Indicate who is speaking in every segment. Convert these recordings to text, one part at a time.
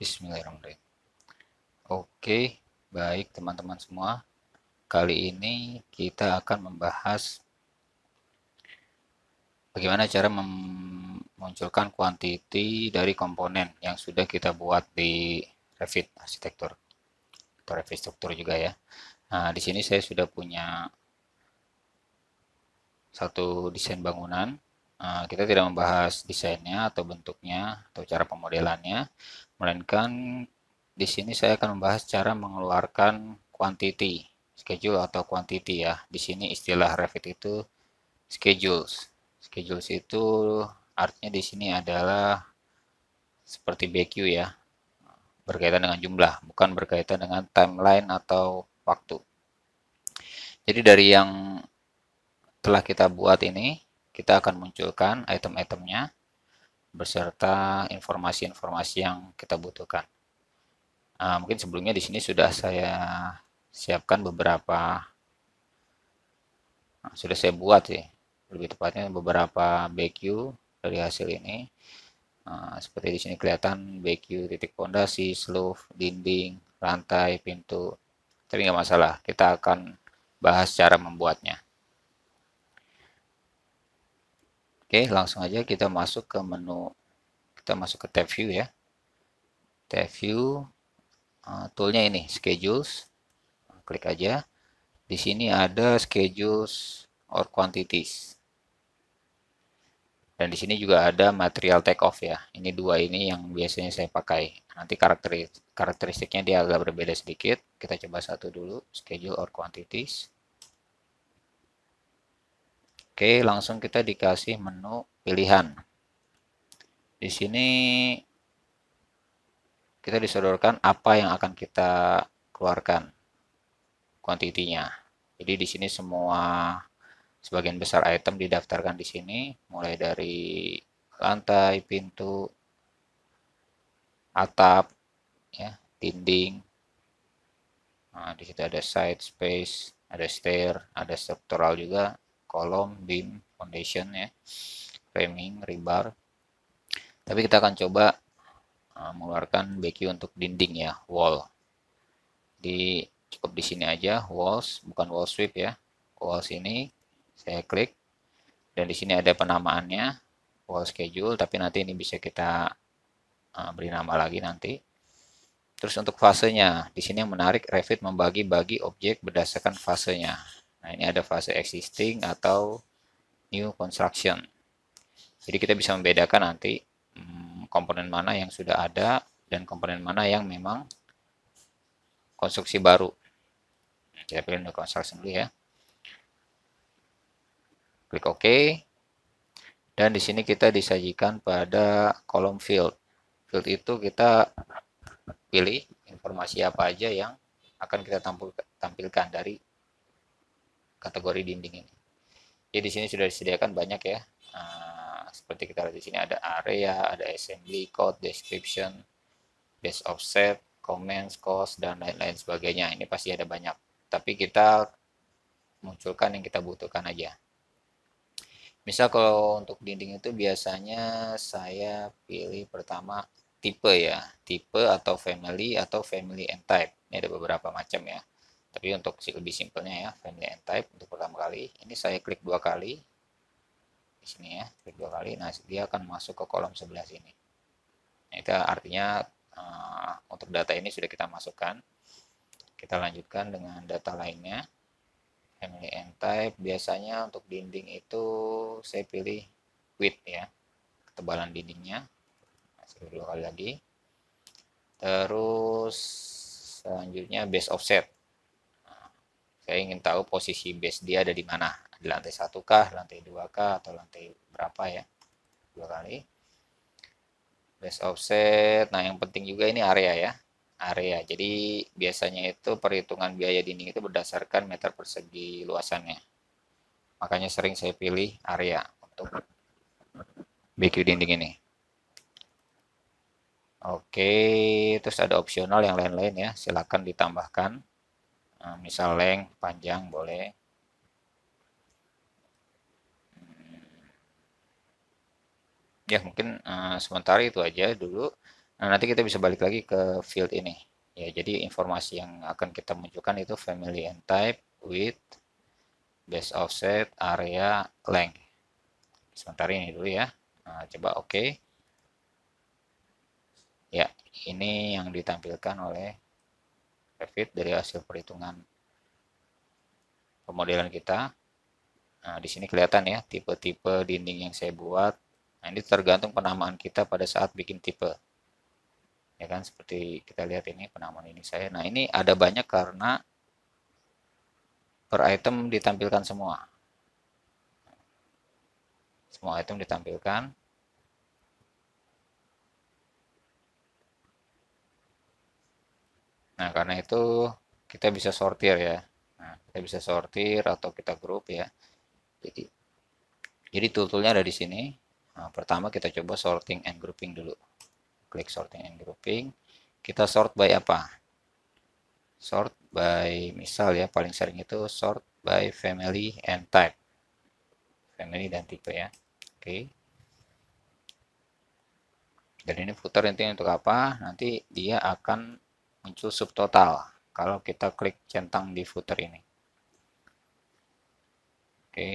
Speaker 1: Bismillahirrahmanirrahim. Oke, baik teman-teman semua. Kali ini kita akan membahas bagaimana cara memunculkan kuantiti dari komponen yang sudah kita buat di Revit arsitektur atau Revit struktur juga ya. Nah, di sini saya sudah punya satu desain bangunan. Kita tidak membahas desainnya atau bentuknya atau cara pemodelannya, melainkan di sini saya akan membahas cara mengeluarkan quantity, schedule atau quantity ya. Di sini istilah Revit itu schedules. Schedules itu artinya di sini adalah seperti BQ ya, berkaitan dengan jumlah, bukan berkaitan dengan timeline atau waktu. Jadi dari yang telah kita buat ini, kita akan munculkan item-itemnya beserta informasi-informasi yang kita butuhkan. Mungkin sebelumnya di sini sudah saya siapkan beberapa, sudah saya buat sih, lebih tepatnya beberapa BQ dari hasil ini. Seperti di sini kelihatan BQ titik pondasi, slope, dinding, lantai, pintu. Tapi nggak masalah, kita akan bahas cara membuatnya. Oke, langsung aja kita masuk ke menu, kita masuk ke tab view ya. Tab view, toolnya ini, schedules. Klik aja. Di sini ada schedules or quantities. Dan di sini juga ada material take off ya. Ini dua ini yang biasanya saya pakai. Nanti karakteristiknya dia agak berbeda sedikit. Kita coba satu dulu, schedule or quantities. Oke, langsung kita dikasih menu pilihan. Di sini kita disodorkan apa yang akan kita keluarkan kuantitinya. Jadi di sini semua sebagian besar item didaftarkan di sini, mulai dari lantai, pintu, atap, ya, dinding. Nah, di situ ada side space, ada stair, ada struktural juga, kolom, beam, foundation ya, framing, rebar. Tapi kita akan coba mengeluarkan BQ untuk dinding ya, wall. Di cukup di sini aja, walls, bukan wall sweep ya. Walls ini saya klik dan di sini ada penamaannya, wall schedule, tapi nanti ini bisa kita beri nama lagi nanti. Terus untuk fasenya, di sini yang menarik, Revit membagi-bagi objek berdasarkan fasenya. Nah, ini ada fase existing atau new construction. Jadi kita bisa membedakan nanti komponen mana yang sudah ada dan komponen mana yang memang konstruksi baru. Kita pilih new construction dulu ya. Klik OK. Dan di sini kita disajikan pada kolom field. Field itu kita pilih informasi apa aja yang akan kita tampilkan dari kategori dinding ini. Jadi di sini sudah disediakan banyak ya. Seperti kita lihat di sini ada area, ada assembly, code, description, base offset, comments, cost, dan lain-lain sebagainya. Ini pasti ada banyak. Tapi kita munculkan yang kita butuhkan aja. Misal kalau untuk dinding itu biasanya saya pilih pertama tipe ya, tipe atau family and type. Ini ada beberapa macam ya. Tapi untuk lebih simpelnya ya, family and type untuk pertama kali. Ini saya klik 2 kali. Di sini ya, klik 2 kali. Nah, dia akan masuk ke kolom sebelah sini. Nah, itu artinya untuk data ini sudah kita masukkan. Kita lanjutkan dengan data lainnya. Family and type biasanya untuk dinding itu saya pilih width ya, ketebalan dindingnya. Saya pilih 2 kali lagi. Terus selanjutnya base offset. Saya ingin tahu posisi base dia ada di mana, di lantai 1 kah, lantai 2 kah, atau lantai berapa ya. 2 kali. Base offset. Nah, yang penting juga ini area ya. Area. Jadi biasanya itu perhitungan biaya dinding itu berdasarkan meter persegi luasannya. Makanya sering saya pilih area untuk BQ dinding ini. Oke, terus ada opsional yang lain-lain ya. Silakan ditambahkan. Misal length, panjang boleh. Ya mungkin sementara itu aja dulu. Nah, nanti kita bisa balik lagi ke field ini. Ya, jadi informasi yang akan kita munculkan itu family and type, width, base offset, area, length. Sebentar ini dulu ya. Nah, coba oke. Okay. Ya, ini yang ditampilkan oleh Revit dari hasil perhitungan pemodelan kita. Nah, di sini kelihatan ya tipe-tipe dinding yang saya buat. Nah, ini tergantung penamaan kita pada saat bikin tipe. Ya kan, seperti kita lihat ini penamaan ini saya. Nah, ini ada banyak karena per item ditampilkan semua. Semua item ditampilkan. Nah, karena itu kita bisa sortir ya. Nah, kita bisa sortir atau kita grup ya. Jadi tool-toolnya ada di sini. Nah, pertama kita coba sorting and grouping dulu. Klik sorting and grouping. Kita sort by apa? Sort by, misal ya, paling sering itu sort by family and type. Family dan tipe ya. Oke. Dan ini footer intinya untuk apa? Nanti dia akan muncul subtotal kalau kita klik centang di footer ini. Oke.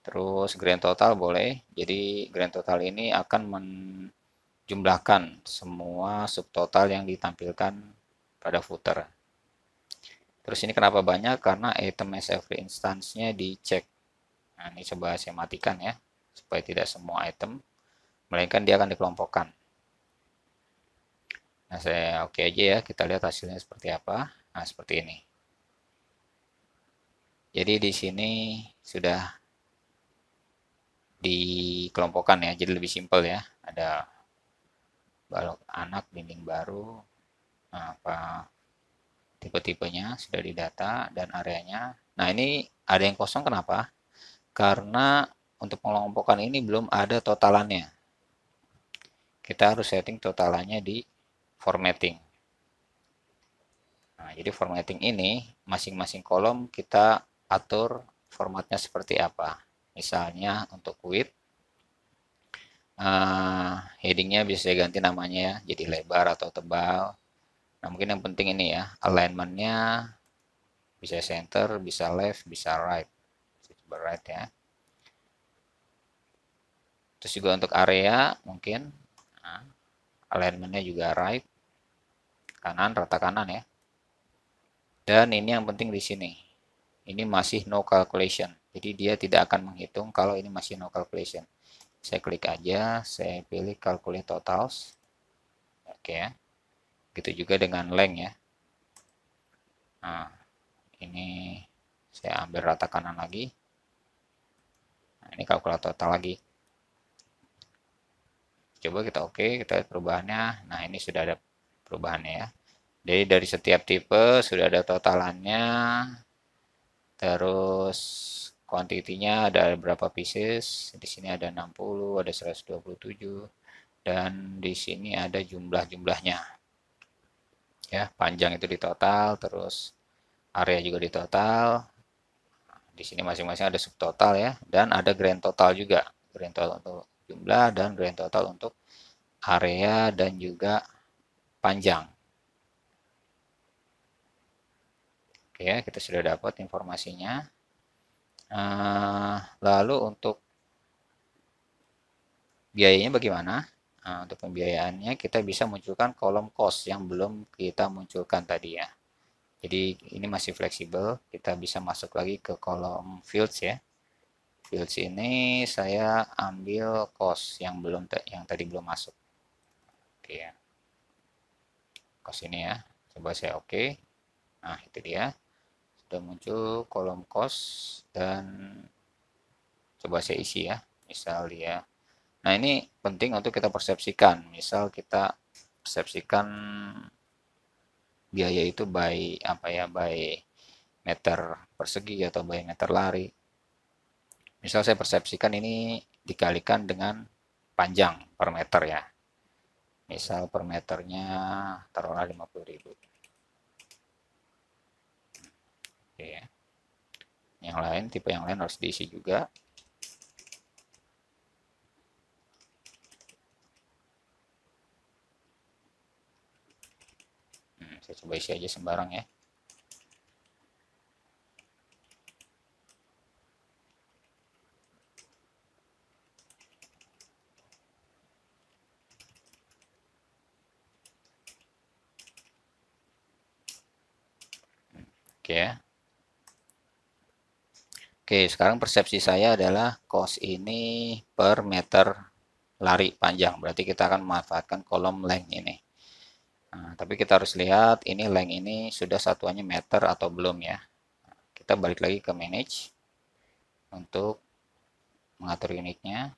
Speaker 1: Terus grand total boleh. Jadi grand total ini akan menjumlahkan semua subtotal yang ditampilkan pada footer. Terus ini kenapa banyak? Karena item as every instance-nya dicek. Nah, ini coba saya matikan ya, supaya tidak semua item, melainkan dia akan dikelompokkan. Nah, saya oke aja ya, kita lihat hasilnya seperti apa. Nah, seperti ini. Jadi di sini sudah dikelompokkan ya, jadi lebih simpel ya. Ada balok anak, dinding baru, apa tipe-tipenya sudah didata dan areanya. Nah, ini ada yang kosong kenapa? Karena untuk pengelompokan ini belum ada totalannya. Kita harus setting totalannya di formatting. Nah, jadi formatting ini masing-masing kolom kita atur formatnya seperti apa. Misalnya untuk width, headingnya bisa saya ganti namanya ya, jadi lebar atau tebal. Nah, mungkin yang penting ini ya, alignmentnya bisa center, bisa left, bisa right. Coba right ya. Terus juga untuk area mungkin alignmentnya juga right, kanan, rata kanan ya. Dan ini yang penting di sini, ini masih no calculation, jadi dia tidak akan menghitung kalau ini masih no calculation. Saya klik aja, saya pilih calculate totals. Oke ya, gitu juga dengan length ya. Nah, ini saya ambil rata kanan lagi. Nah, ini kalkulator total lagi. Coba kita oke, kita lihat perubahannya. Nah, ini sudah ada perubahannya ya. Jadi dari setiap tipe sudah ada totalannya. Terus kuantitinya ada berapa pieces. Di sini ada 60, ada 127 dan di sini ada jumlah-jumlahnya. Ya, panjang itu di total, terus area juga di total. Di sini masing-masing ada subtotal ya, dan ada grand total juga. Grand total untuk jumlah dan grand total untuk area dan juga panjang. Oke ya, kita sudah dapat informasinya. Lalu untuk biayanya bagaimana? Nah, untuk pembiayaannya kita bisa munculkan kolom cost yang belum kita munculkan tadi ya. Jadi ini masih fleksibel, kita bisa masuk lagi ke kolom fields ya. Fields ini saya ambil cost yang tadi belum masuk. Oke ya. Cost ini ya. Coba saya oke. Nah, itu dia. Sudah muncul kolom cost dan coba saya isi ya. Misal dia. Nah, ini penting untuk kita persepsikan. Misal kita persepsikan biaya itu by apa ya, by meter persegi atau by meter lari. Misal saya persepsikan ini dikalikan dengan panjang per meter ya. Misal per meternya taruhlah 50.000. Oke ya. Yang lain, tipe yang lain harus diisi juga. Saya coba isi aja sembarang ya. Oke ya. Oke, sekarang persepsi saya adalah cost ini per meter lari panjang. Berarti kita akan memanfaatkan kolom length ini. Nah, tapi kita harus lihat ini length ini sudah satuannya meter atau belum ya. Kita balik lagi ke manage untuk mengatur unitnya.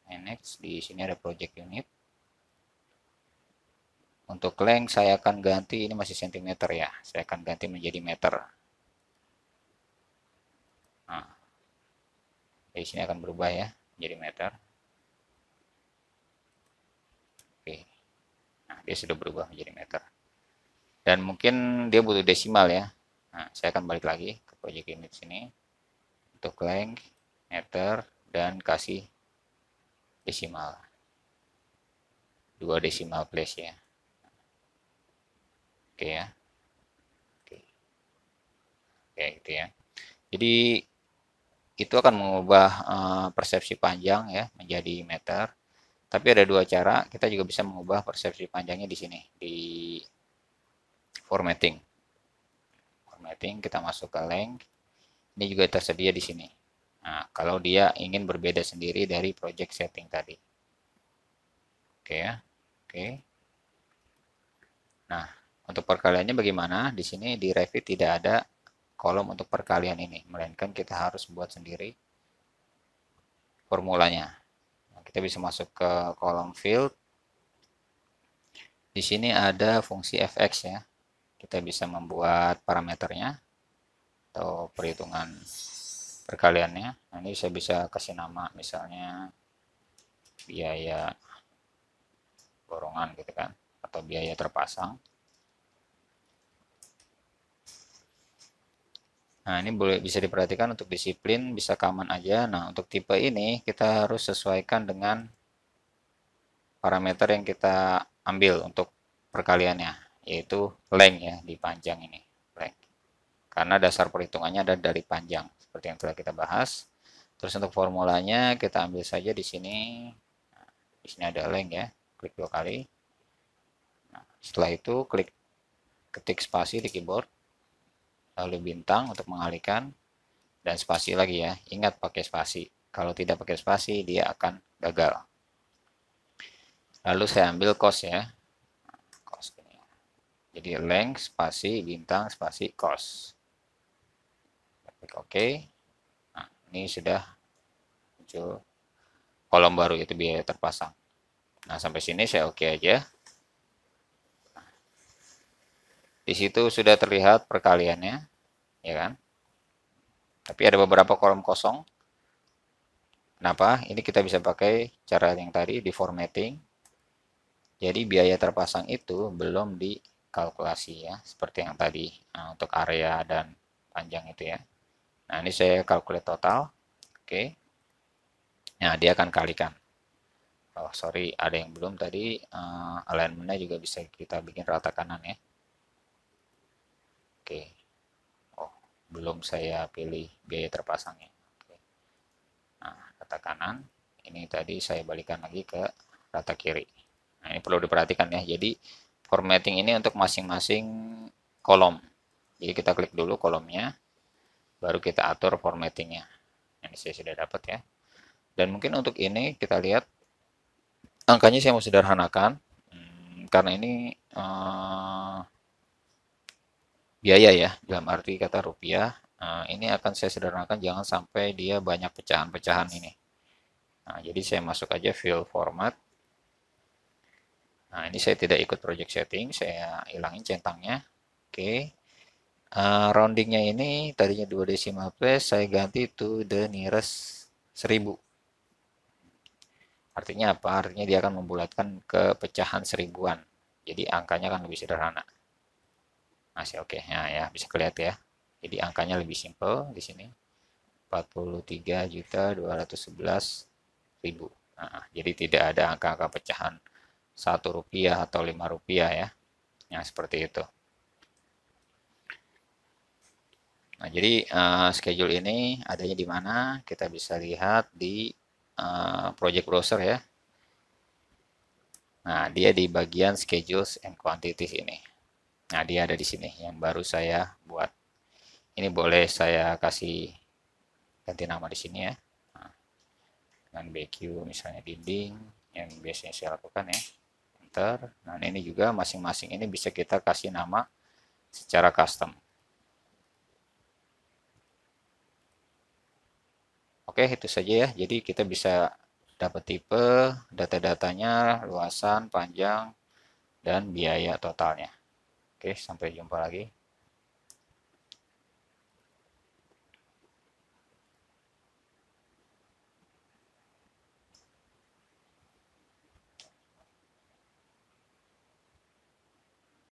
Speaker 1: Manage, di sini ada project unit. Untuk length saya akan ganti, ini masih cm ya. Saya akan ganti menjadi meter. Nah, di sini akan berubah ya menjadi meter. Oke. Nah, dia sudah berubah menjadi meter. Dan mungkin dia butuh desimal ya. Nah, saya akan balik lagi ke project unit sini. Untuk length, meter, dan kasih desimal. 2 desimal place ya. Oke ya. Oke. Oke, gitu ya. Jadi itu akan mengubah persepsi panjang ya menjadi meter. Tapi ada dua cara, kita juga bisa mengubah persepsi panjangnya di sini, di formatting. Formatting, kita masuk ke length. Ini juga tersedia di sini. Nah, kalau dia ingin berbeda sendiri dari project setting tadi. Oke ya. Oke. Nah, untuk perkaliannya bagaimana? Di sini di Revit tidak ada kolom untuk perkalian ini, melainkan kita harus buat sendiri formulanya. Nah, kita bisa masuk ke kolom field. Di sini ada fungsi fx ya. Kita bisa membuat parameternya atau perhitungan perkaliannya. Nah, ini saya bisa kasih nama misalnya biaya borongan gitu kan, atau biaya terpasang. Nah, ini boleh bisa diperhatikan untuk disiplin bisa common aja. Nah, untuk tipe ini kita harus sesuaikan dengan parameter yang kita ambil untuk perkaliannya, yaitu length ya, di panjang ini. Length. Karena dasar perhitungannya ada dari panjang, seperti yang telah kita bahas. Terus untuk formulanya kita ambil saja di sini. Nah, di sini ada length ya, klik 2 kali. Nah, setelah itu klik ketik spasi di keyboard, lalu bintang untuk mengalihkan, dan spasi lagi ya. Ingat pakai spasi. Kalau tidak pakai spasi dia akan gagal. Lalu saya ambil cost ya. Cost ini. Jadi length spasi bintang spasi cost. Klik OK. Nah, ini sudah muncul kolom baru yaitu biaya terpasang. Nah, sampai sini saya OK aja. Di situ sudah terlihat perkaliannya, ya kan? Tapi ada beberapa kolom kosong. Kenapa? Ini kita bisa pakai cara yang tadi di formatting. Jadi biaya terpasang itu belum dikalkulasi ya, seperti yang tadi. Nah, untuk area dan panjang itu ya. Nah, ini saya calculate total. Oke. Nah, dia akan kalikan. Oh, sorry, ada yang belum tadi. Alignment-nya juga bisa kita bikin rata kanan ya. Oke. Oh, belum saya pilih biaya terpasangnya. Oke. Nah, rata kanan. Ini tadi saya balikan lagi ke rata kiri. Nah, ini perlu diperhatikan ya. Jadi, formatting ini untuk masing-masing kolom. Jadi, kita klik dulu kolomnya, baru kita atur formattingnya. Ini saya sudah dapat ya. Dan mungkin untuk ini kita lihat angkanya saya mau sederhanakan. Karena ini biaya ya, dalam arti kata rupiah. Ini akan saya sederhanakan, jangan sampai dia banyak pecahan-pecahan ini. Nah, jadi saya masuk aja fill format. Nah, ini saya tidak ikut project setting, saya hilangin centangnya. Oke. Roundingnya ini tadinya 2 decimal place, saya ganti to the nearest 1000. Artinya apa? Artinya dia akan membulatkan ke pecahan seribuan. Jadi angkanya akan lebih sederhana. Masih oke. Nah, ya, bisa kelihatan ya. Jadi angkanya lebih simple di sini. 43.211.000. Nah, jadi tidak ada angka-angka pecahan 1 rupiah atau 5 rupiah ya. Nah, seperti itu. Nah, jadi schedule ini adanya di mana? Kita bisa lihat di project browser ya. Nah, dia di bagian schedules and quantities ini. Nah, dia ada di sini yang baru saya buat. Ini boleh saya kasih ganti nama di sini ya. Nah, dengan BQ misalnya dinding yang biasanya saya lakukan ya. Enter. Nah, ini juga masing-masing ini bisa kita kasih nama secara custom. Oke, itu saja ya. Jadi kita bisa dapat tipe, data-datanya, luasan, panjang, dan biaya totalnya. Oke, sampai jumpa lagi.